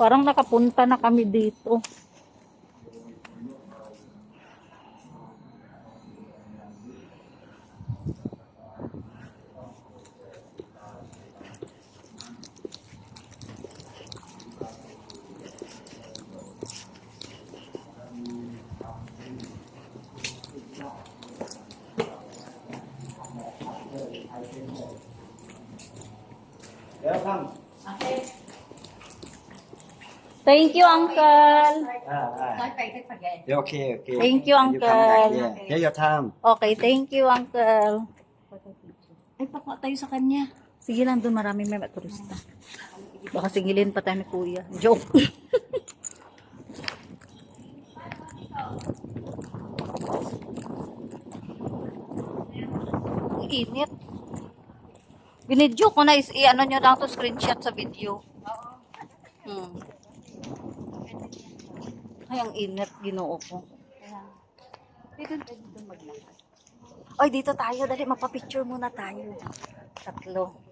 Parang nakapunta na kami dito. Welcome. Thank you, Uncle. Okay. Thank you, You come back Uncle. here. Take your time. Okay, thank you, Uncle. Ay, pakuha tayo sa kanya. Sige lang, doon maraming may turista. Baka singilin pa tayo ni Kuya. Joke. Ang init. Binidyo ko na i-ano nyo lang to, screenshot sa video. Ay, ang init, ginoo ko. Ay, dito tayo. Dali, magpa-picture muna tayo. Tatlo.